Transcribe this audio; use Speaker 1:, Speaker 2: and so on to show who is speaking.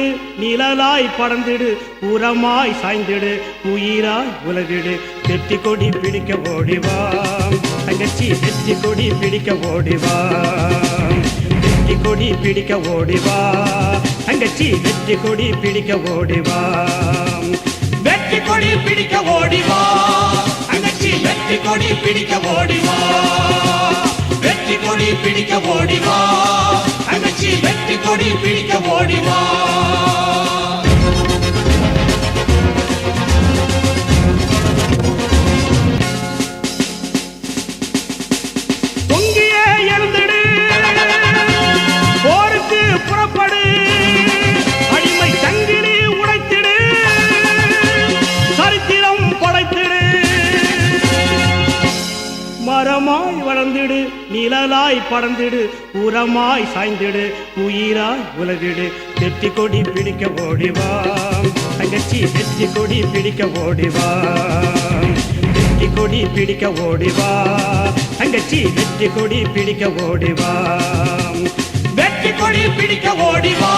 Speaker 1: வளர்ந்திடு நிழலாய் படர்ந்திடு உரமாய் சாய்ந்திடு உயிராய் உலகிடு வெற்றி கொடி பிடிக்க ஓடிவா தங்கச்சி வெற்றி கொடி பிடிக்க ஓடிவா வெற்றி கொடி பிடிக்க ஓடிவா தங்கச்சி வெற்றி கொடி பிடிக்க ஓடிவா வெற்றி கொடி பிடிக்க ஓடிவா தங்கச்சி வெற்றி கொடி பிடிக்க ஓடிவா வெற்றி கொடி பிடிக்க ஓடிவா தங்கச்சி வெற்றி கொடி பிடிக்க ஓடிவா பொங்கியே எழுந்திடு போருக்கு புறப்படு அடிமை சங்கிலி உடைத்திடு சரித்திரம் படைத்திடு மரமாய் வளர்ந்திடு நிழலாய் படர்ந்திடு உரமாய் சாய்ந்திடு உயிராய் உலகிடு வெற்றி கொடி பிடிக்க ஓடிவா தங்கச்சி வெற்றி கொடி பிடிக்க ஓடிவா வெற்றி கொடி பிடிக்க ஓடிவா தங்கச்சி வெற்றி கொடி பிடிக்க ஓடிவா வெற்றி கொடி பிடிக்க ஓடிவா